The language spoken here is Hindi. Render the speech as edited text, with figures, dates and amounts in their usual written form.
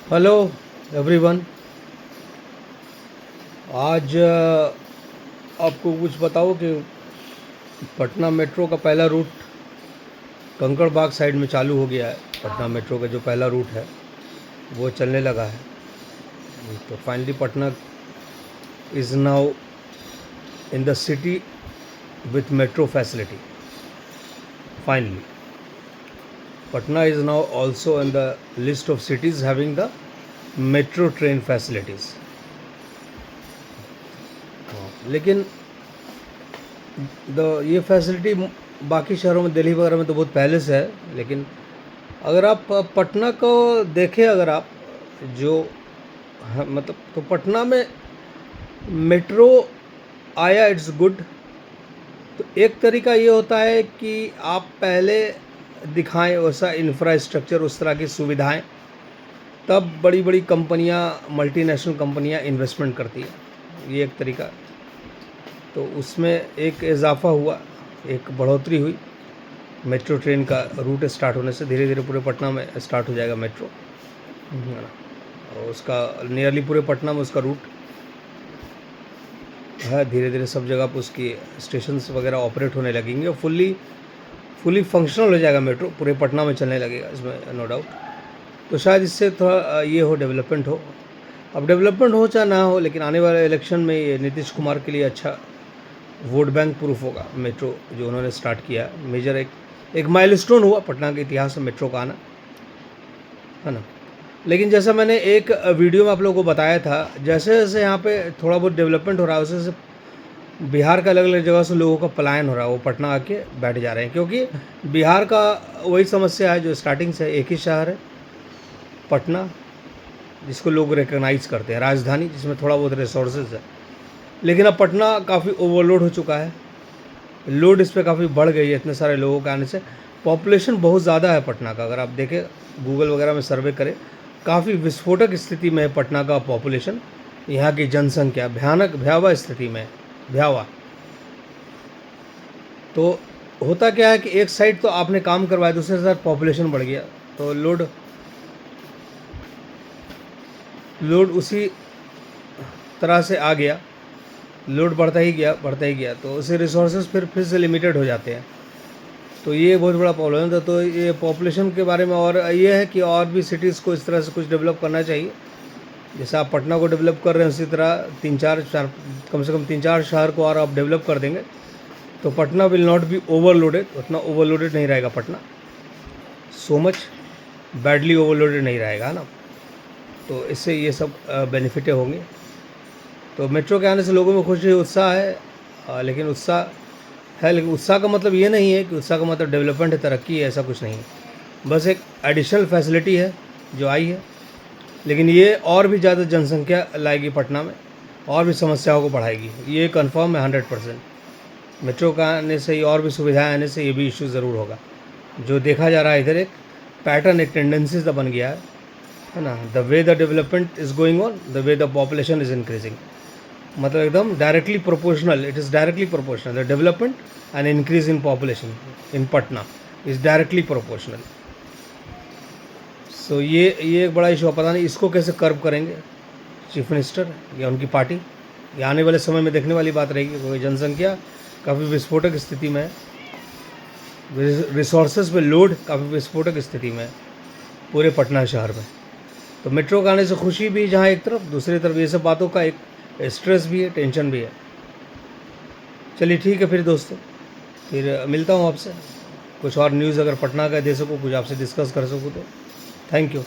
Hello everyone. आज आपको कुछ बताओ कि पटना मेट्रो का पहला रूट कंकड़बाग साइड में चालू हो गया है। पटना मेट्रो का जो पहला रूट है वो चलने लगा है। तो finally Patna is now in the city with metro facility. Finally Patna is now also in the list of cities having the metro train facilities. लेकिन ये फैसिलिटी बाकी शहरों में, दिल्ली वगैरह में तो बहुत पहले से है। लेकिन अगर आप पटना को देखें, अगर आप जो मतलब तो पटना में मेट्रो आया, इट्स गुड। तो एक तरीका ये होता है कि आप पहले दिखाएं वैसा इंफ्रास्ट्रक्चर, उस तरह की सुविधाएं, तब बड़ी बड़ी कंपनियां, मल्टीनेशनल कंपनियां इन्वेस्टमेंट करती है। ये एक तरीका। तो उसमें एक इजाफा हुआ, एक बढ़ोतरी हुई मेट्रो ट्रेन का रूट स्टार्ट होने से। धीरे धीरे पूरे पटना में स्टार्ट हो जाएगा मेट्रो, है ना। और उसका नियरली पूरे पटना में उसका रूट है। धीरे धीरे सब जगह पर उसकी स्टेशंस वगैरह ऑपरेट होने लगेंगे और फुली फंक्शनल हो जाएगा मेट्रो, पूरे पटना में चलने लगेगा, इसमें नो डाउट। तो शायद इससे थोड़ा ये हो, डेवलपमेंट हो। अब डेवलपमेंट हो चाहे ना हो, लेकिन आने वाले इलेक्शन में ये नीतीश कुमार के लिए अच्छा वोट बैंक प्रूफ होगा। मेट्रो जो उन्होंने स्टार्ट किया, मेजर एक माइलस्टोन हुआ पटना के इतिहास में मेट्रो का आना, है ना। लेकिन जैसा मैंने एक वीडियो में आप लोगों को बताया था, जैसे जैसे यहाँ पे थोड़ा बहुत डेवलपमेंट हो रहा है, वैसे वैसे बिहार का अलग अलग जगह से लोगों का पलायन हो रहा है, वो पटना आके बैठ जा रहे हैं। क्योंकि बिहार का वही समस्या है जो स्टार्टिंग से, एक ही शहर है पटना, जिसको लोग रिकग्नाइज करते हैं, राजधानी, जिसमें थोड़ा बहुत रिसोर्सेज है। लेकिन अब पटना काफ़ी ओवरलोड हो चुका है, लोड इस पर काफ़ी बढ़ गई है इतने सारे लोगों के आने से। पॉपुलेशन बहुत ज़्यादा है पटना का, अगर आप देखें गूगल वगैरह में सर्वे करें, काफ़ी विस्फोटक स्थिति में है पटना का पॉपुलेशन। यहाँ की जनसंख्या भयानक भयावह स्थिति में है, भयावह। तो होता क्या है कि एक साइड तो आपने काम करवाया, दूसरे साइड पॉपुलेशन बढ़ गया, तो लोड उसी तरह से आ गया, लोड बढ़ता ही गया, तो उसे रिसोर्सेज फिर से लिमिटेड हो जाते हैं। तो ये बहुत बड़ा प्रॉब्लम है। तो ये पॉपुलेशन के बारे में, और ये है कि और भी सिटीज़ को इस तरह से कुछ डेवलप करना चाहिए। जैसे आप पटना को डेवलप कर रहे हैं, उसी तरह कम से कम 3-4 शहर को और आप डेवलप कर देंगे तो Patna will not be overloaded. उतना ओवरलोडेड नहीं रहेगा Patna, so much badly overloaded नहीं रहेगा, है ना। तो इससे ये सब बेनिफिटें होंगे। तो मेट्रो के आने से लोगों में खुशी, उत्साह है। लेकिन उत्साह का मतलब ये नहीं है कि उत्साह का मतलब डेवलपमेंट है, तरक्की है, ऐसा कुछ नहीं है। बस एक एडिशनल फैसिलिटी है जो आई है। लेकिन ये और भी ज़्यादा जनसंख्या लाएगी पटना में, और भी समस्याओं को बढ़ाएगी, ये कंफर्म है 100%। मेट्रो का आने से ही, और भी सुविधाएं आने से ये भी इशू ज़रूर होगा। जो देखा जा रहा है इधर, एक पैटर्न, एक टेंडेंसी सा बन गया है ना। The way the development is going on, the way the population is increasing, मतलब एकदम directly proportional, it is directly proportional. The development and increase in population in Patna is directly proportional. So ये एक बड़ा इशू है। पता नहीं इसको कैसे कर्व करेंगे चीफ मिनिस्टर या उनकी पार्टी, ये आने वाले समय में देखने वाली बात रहेगी। क्योंकि जनसंख्या काफ़ी विस्फोटक स्थिति में है, रिसोर्सेज पे लोड काफ़ी विस्फोटक स्थिति में है पूरे पटना शहर में। तो मेट्रो का आने से खुशी भी जहाँ एक तरफ, दूसरी तरफ ये सब बातों का एक स्ट्रेस भी है, टेंशन भी है। चलिए ठीक है फिर दोस्तों, फिर मिलता हूँ आपसे। कुछ और न्यूज़ अगर पटना का दे सकूँ, कुछ आपसे डिस्कस कर सकूँ तो। Thank you.